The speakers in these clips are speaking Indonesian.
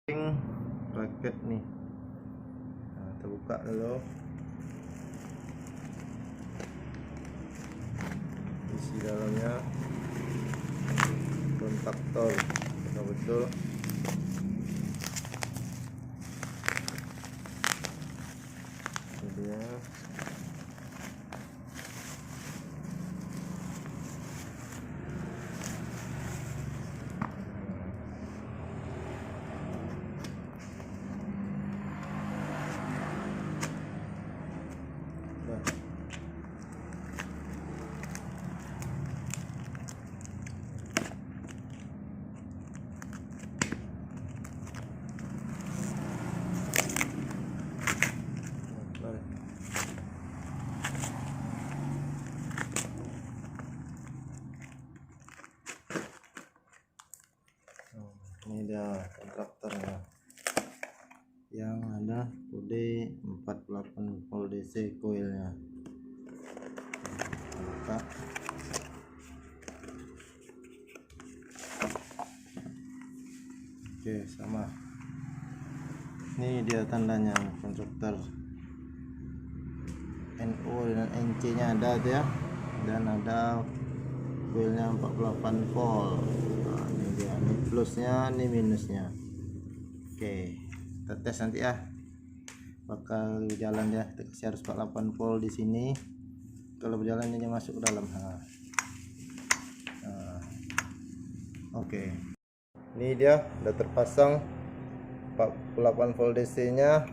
raket nih. Nah, kita buka dulu. Isi dalamnya kontaktor betul-betul. Ini dia. Ini dia kontraktornya yang ada kode 48 volt DC coilnya. Buka. Oke, sama. Ini dia tandanya kontraktor NO dan NC nya ada tuh ya, dan ada coilnya 48 volt. Nah, ini dia, ini plusnya, ini minusnya. Oke, kita tes nanti ya, bakal jalan ya. Kita kasih harus 48 volt di sini. Kalau berjalan ini masuk ke dalam. Oke, ini dia udah terpasang 48 volt DC nya.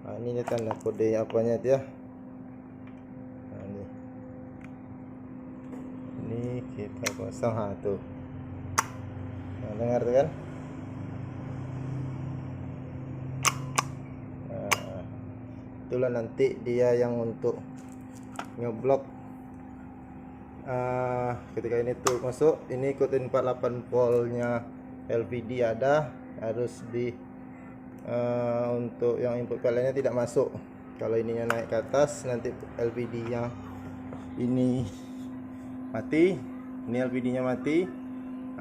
Nah, ini dia tanda kode apanya itu ya. Nah, ini kita pasang tuh. Nah, dengar tuh kan. Nah, itulah nanti dia yang untuk ngeblok ketika ini tuh masuk. Ini ikutin 48 voltnya LVD ada, harus di untuk yang input PLN nya tidak masuk. Kalau ininya naik ke atas, nanti LVD nya ini mati, ini LVD nya mati.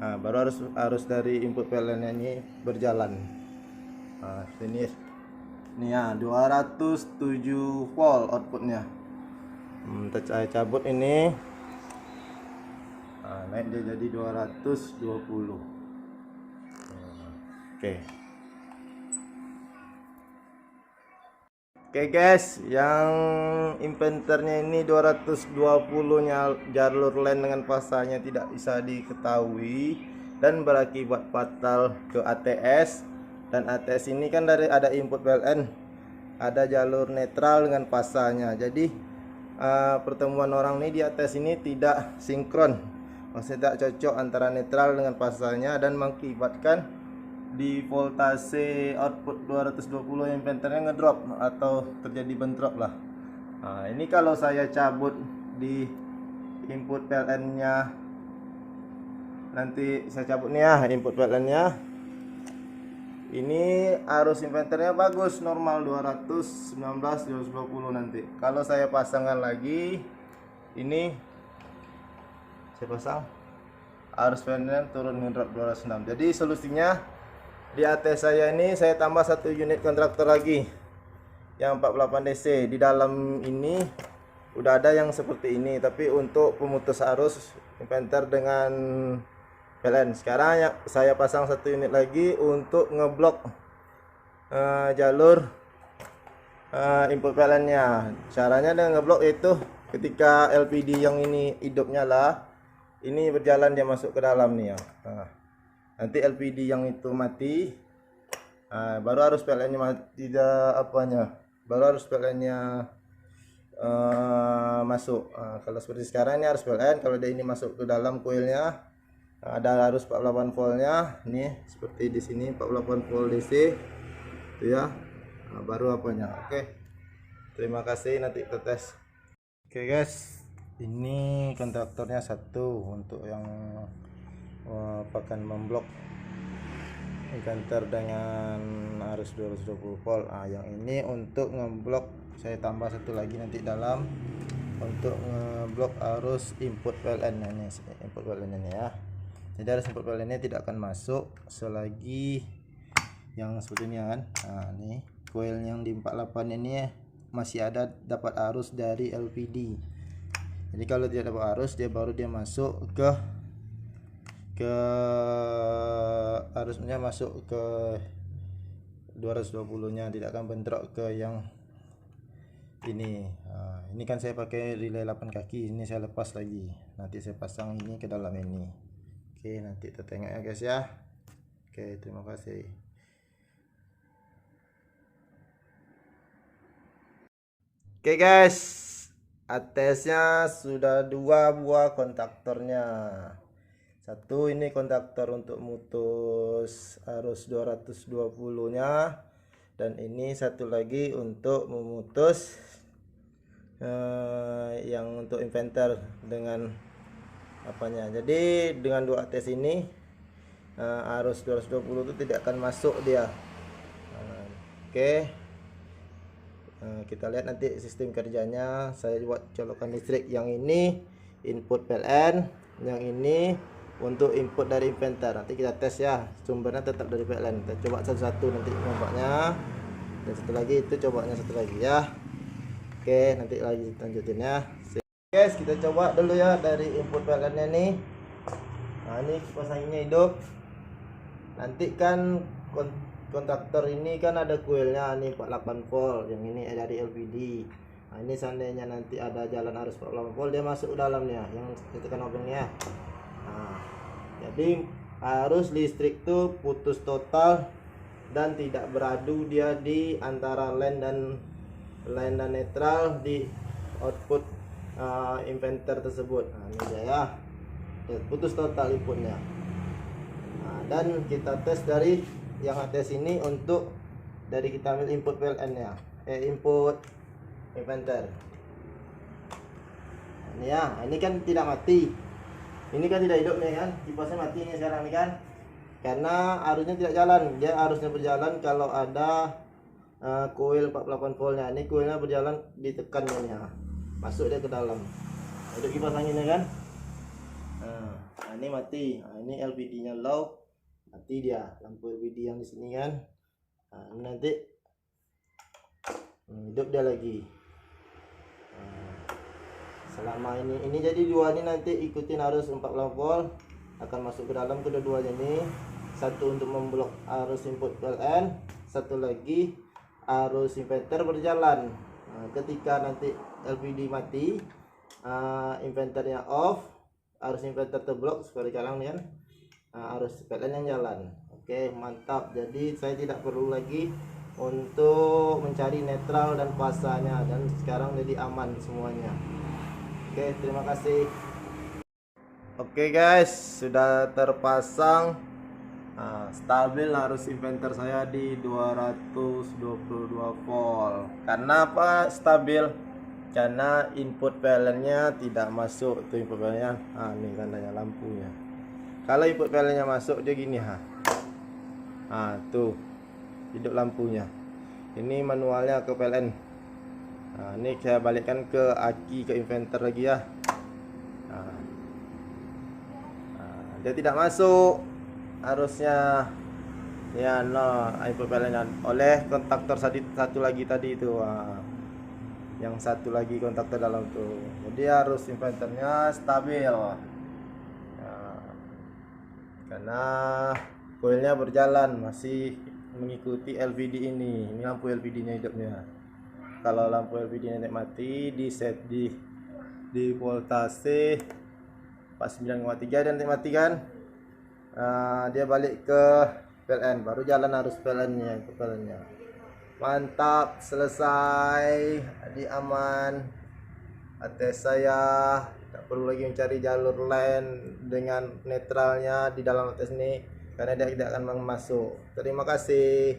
Baru harus dari input PLN nya ini berjalan. Sini ini ya 207 volt outputnya. Saya cabut ini. Naik dia jadi 220. Oke guys, yang inverternya ini 220 nya jalur LAN dengan fasanya tidak bisa diketahui dan berakibat fatal ke ATS. Dan ATS ini kan dari ada input PLN, ada jalur netral dengan fasanya. Jadi pertemuan orang ini di ATS ini tidak sinkron, maksudnya tidak cocok antara netral dengan fasanya, dan mengakibatkan di voltase output 220 inverternya ngedrop atau terjadi bentrok lah. Ini kalau saya cabut di input PLN nya, nanti saya cabut nih ya input PLN nya. Ini arus inverternya bagus, normal 219 220 nanti. Kalau saya pasangkan lagi, ini saya pasang, arus PLN turun ngedrop 206. Jadi solusinya di ATS saya ini saya tambah satu unit kontraktor lagi yang 48 DC. Di dalam ini udah ada yang seperti ini, tapi untuk pemutus arus inverter dengan PLN. Sekarang ya saya pasang satu unit lagi untuk ngeblok jalur input PLN nya. Caranya dengan ngeblok itu ketika LPD yang ini hidup nyala, ini berjalan dia masuk ke dalam nih ya. Nanti LPD yang itu mati, baru harus PLN nya mati, baru harus PLN nya masuk. Kalau seperti sekarang ini harus PLN, kalau dia ini masuk ke dalam coilnya, ada arus 48 voltnya nih, seperti di sini 48 volt DC itu ya. Baru apanya. Oke, terima kasih, nanti kita tes. Oke guys, ini kontraktornya satu untuk yang akan memblok inverter dengan arus 220 volt. Yang ini untuk ngeblok, saya tambah satu lagi nanti dalam untuk ngeblok arus input PLN ini, input PLN ini ya. Jadi arus input PLN ini tidak akan masuk selagi yang seperti ini kan. Nah ini coil yang di 48 ini masih ada dapat arus dari LPD. Jadi kalau tidak dapat arus dia baru dia masuk ke arusnya masuk ke 220 nya, tidak akan bentrok ke yang ini. Ini kan saya pakai relay 8 kaki, ini saya lepas lagi, nanti saya pasang ini ke dalam ini. Oke, nanti kita tengok ya guys ya. Oke, terima kasih. Oke guys, ATS-nya sudah 2 buah kontaktornya. Satu ini kontaktor untuk mutus arus 220 nya, dan ini satu lagi untuk memutus yang untuk inverter dengan apanya. Jadi dengan 2 ATS ini arus 220 itu tidak akan masuk dia. Oke, kita lihat nanti sistem kerjanya. Saya buat colokan listrik, yang ini input PLN, yang ini untuk input dari inverter. Nanti kita tes ya, sumbernya tetap dari PLN. Kita coba satu-satu nanti nampaknya, dan satu lagi itu cobanya satu lagi ya. Oke, nanti lagi lanjutin ya guys. Kita coba dulu ya dari input PLN nya nih. Nah ini kipas anginnya hidup. Nanti kan kontaktor ini kan ada coilnya nih 48 volt, yang ini dari LPD. Nah ini seandainya nanti ada jalan arus 48 volt, dia masuk ke dalamnya, yang tekan obengnya. Nah jadi arus listrik tuh putus total dan tidak beradu dia di antara line dan netral di output inverter tersebut. Nah ini dia ya, putus total inputnya. Nah, dan kita tes dari yang ATS ini untuk dari kita ambil input PLN nya, input inverter. Nah, ini ya, ini kan tidak mati, ini kan tidak hidup nih kan, kipasnya mati nih sekarang nih kan, karena arusnya tidak jalan. Dia arusnya berjalan kalau ada coil 48 volt nya. Ini coilnya berjalan, ditekan ini ya, masuk dia ke dalam. Itu kipas anginnya kan. Nah ini mati. Nah ini LPD nya low, mati dia, lampu LPD yang di sini kan. Nah ini nanti hidup dia lagi. Nah, selama ini jadi dua ini nanti ikutin arus 40 volt, akan masuk ke dalam kedua-duanya ini. Satu untuk memblok arus input PLN, satu lagi arus inverter berjalan. Nah, ketika nanti LPD mati, inverternya off, arus inverter terblok seperti sekarang nih kan. Arus PLN yang jalan. Oke, mantap. Jadi saya tidak perlu lagi untuk mencari netral dan pasanya, dan sekarang jadi aman semuanya. Oke, terima kasih. Oke guys, sudah terpasang. Stabil arus inverter saya di 222 volt. Karena apa stabil? Karena input PLN nya tidak masuk tuh, input PLN nya. Ini tandanya lampunya. Kalau input PLN nya masuk dia gini tuh hidup lampunya. Ini manualnya ke PLN. Ini saya balikkan ke aki, ke inverter lagi ya. Dia tidak masuk arusnya ya, input PLN nya oleh kontaktor satu lagi tadi itu. Yang satu lagi kontaktor dalam tuh, jadi arus inverternya stabil karena coilnya berjalan, masih mengikuti LPD ini. Ini lampu LPD nya hidupnya. Kalau lampu LPD nya mati, di set di voltase 49,3 dan mati kan. Dia balik ke PLN, baru jalan arus PLN nya, itu PLN nya. Mantap, selesai, jadi aman. ATS saya tak perlu lagi mencari jalur line dengan netralnya di dalam ATS ini, karena dia tidak akan masuk. Terima kasih.